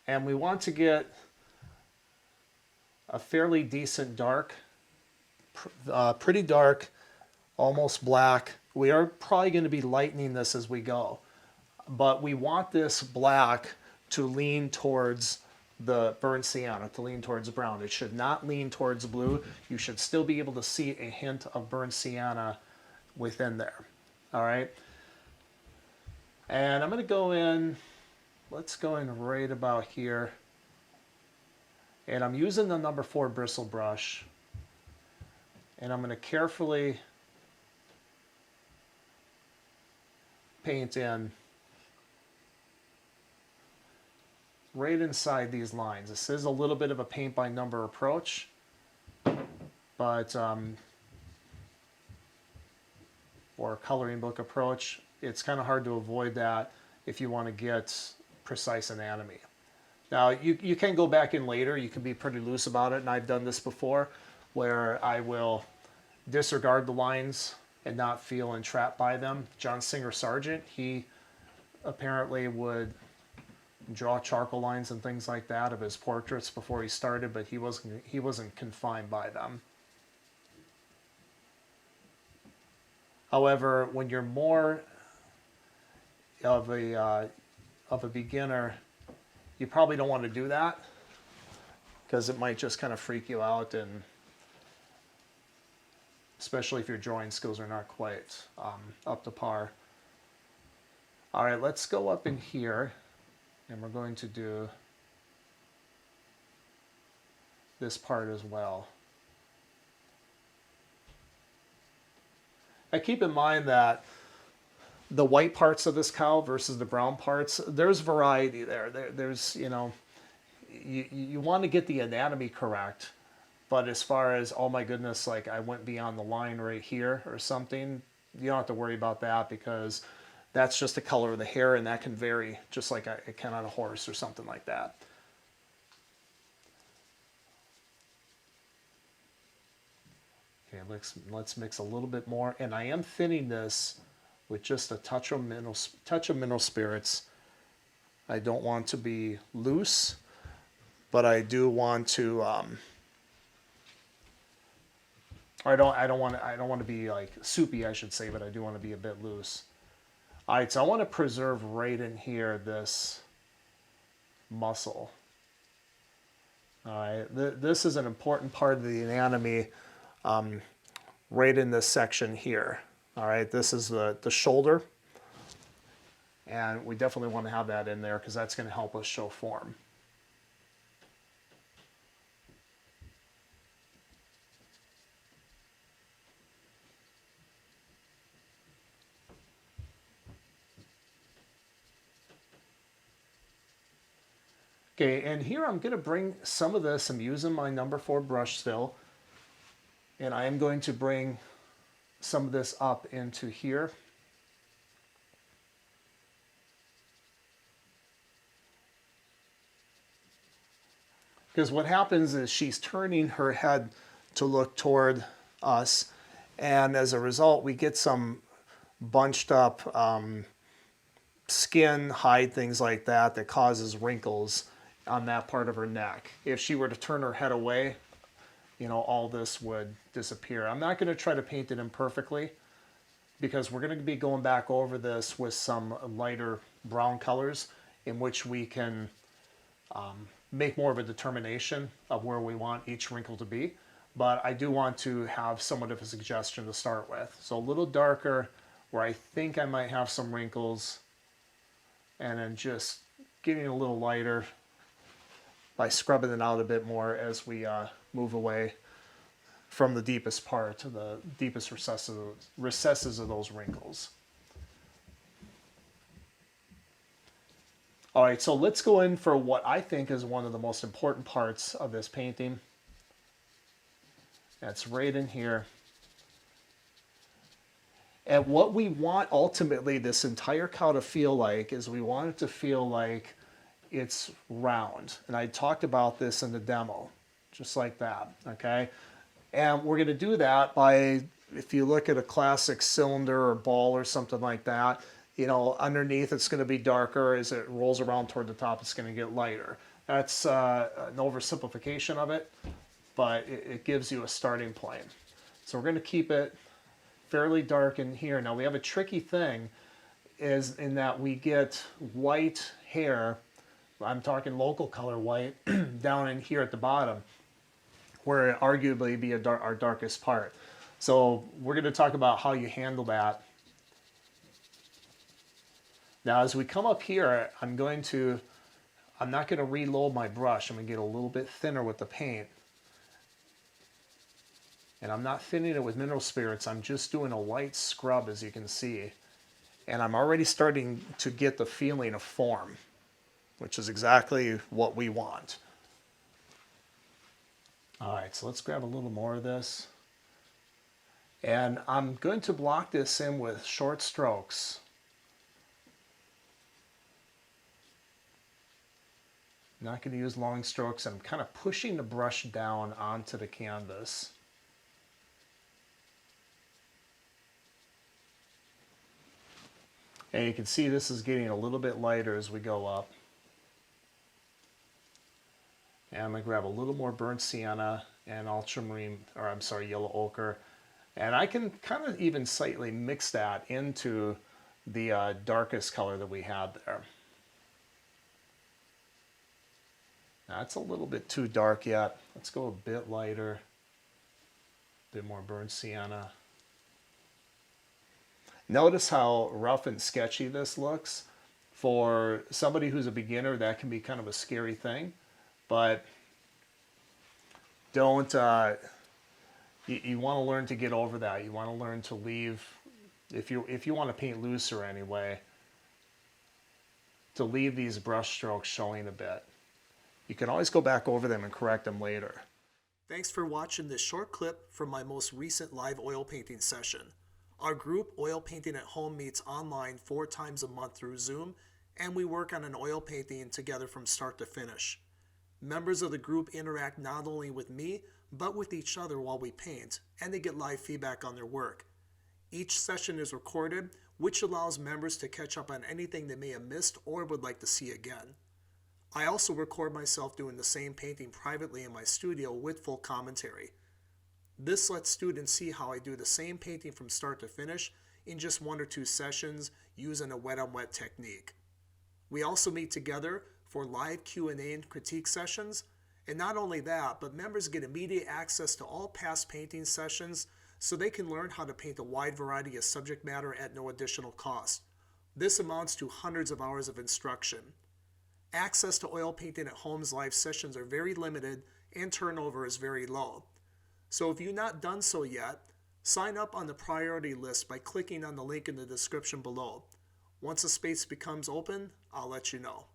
And we want to get a fairly decent dark, pretty dark, almost black. We are probably going to be lightening this as we go, but we want this black to lean towards the burnt sienna, to lean towards brown. It should not lean towards blue. You should still be able to see a hint of burnt sienna within there. All right. And I'm going to go in, let's go in right about here. And I'm using the number 4 bristle brush. And I'm going to carefully paint in right inside these lines. This is a little bit of a paint by number approach, but or a coloring book approach. It's kind of hard to avoid that if you want to get precise anatomy. Now, you can go back in later. You can be pretty loose about it, and I've done this before, where I will disregard the lines and not feel entrapped by them. John Singer Sargent, he apparently would draw charcoal lines and things like that of his portraits before he started, but he wasn't confined by them. However, when you're more of a beginner, you probably don't want to do that because it might just kind of freak you out, and especially if your drawing skills are not quite up to par. All right, let's go up in here, and we're going to do this part as well. Now keep in mind that the white parts of this cow versus the brown parts, there's variety there. There's, you know, you want to get the anatomy correct, but as far as, oh my goodness, like I went beyond the line right here or something, you don't have to worry about that, because that's just the color of the hair, and that can vary just like it can on a horse or something like that. Okay, let's mix a little bit more, and I am thinning this with just a touch of mineral spirits. I don't want to be loose, but I do want to. I don't want to be like soupy, I should say, but I do want to be a bit loose. All right, so I want to preserve right in here this muscle. All right, this is an important part of the anatomy, right in this section here. All right, this is the shoulder, and we definitely want to have that in there because that's going to help us show form. Okay, and here I'm going to bring some of this, I'm using my number 4 brush still, and I am going to bring some of this up into here. Because what happens is she's turning her head to look toward us, and as a result we get some bunched up skin, hide, things like that, that causes wrinkles on that part of her neck. If she were to turn her head away, you know, all this would disappear. I'm not going to try to paint it in perfectly, because we're going to be going back over this with some lighter brown colors in which we can make more of a determination of where we want each wrinkle to be. But I do want to have somewhat of a suggestion to start with. So a little darker where I think I might have some wrinkles, and then just getting a little lighter by scrubbing it out a bit more as we move away from the deepest part to the deepest recesses of those wrinkles. All right, so let's go in for what I think is one of the most important parts of this painting. That's right in here. And what we want ultimately this entire cow to feel like is we want it to feel like it's round. And I talked about this in the demo, just like that, okay? And we're going to do that by, if you look at a classic cylinder or ball or something like that, you know, underneath it's going to be darker. As it rolls around toward the top, it's going to get lighter. That's an oversimplification of it, but it gives you a starting point. So we're going to keep it fairly dark in here. Now we have a tricky thing is in that we get white hair, I'm talking local color white, down in here at the bottom, where it arguably be our darkest part. So we're going to talk about how you handle that. Now as we come up here, I'm not going to reload my brush. I'm going to get a little bit thinner with the paint. And I'm not thinning it with mineral spirits. I'm just doing a light scrub, as you can see. And I'm already starting to get the feeling of form, which is exactly what we want. All right, so let's grab a little more of this. And I'm going to block this in with short strokes. I'm not going to use long strokes. I'm kind of pushing the brush down onto the canvas. And you can see this is getting a little bit lighter as we go up. And I'm going to grab a little more burnt sienna and ultramarine, or I'm sorry, yellow ochre. And I can kind of even slightly mix that into the darkest color that we had there. Now it's a little bit too dark yet. Let's go a bit lighter, a bit more burnt sienna. Notice how rough and sketchy this looks. For somebody who's a beginner, that can be kind of a scary thing, but don't, you want to learn to get over that. You want to learn to leave, if you want to paint looser anyway, to leave these brush strokes showing a bit. You can always go back over them and correct them later. Thanks for watching this short clip from my most recent live oil painting session. Our group, Oil Painting at Home, meets online 4 times a month through Zoom, and we work on an oil painting together from start to finish. Members of the group interact not only with me, but with each other while we paint, and they get live feedback on their work. Each session is recorded, which allows members to catch up on anything they may have missed or would like to see again. I also record myself doing the same painting privately in my studio with full commentary. This lets students see how I do the same painting from start to finish in just 1 or 2 sessions using a wet-on-wet technique. We also meet together for live Q&A and critique sessions, and not only that, but members get immediate access to all past painting sessions so they can learn how to paint a wide variety of subject matter at no additional cost. This amounts to hundreds of hours of instruction. Access to Oil Painting at Home's live sessions are very limited and turnover is very low. So if you've not done so yet, sign up on the priority list by clicking on the link in the description below. Once a space becomes open, I'll let you know.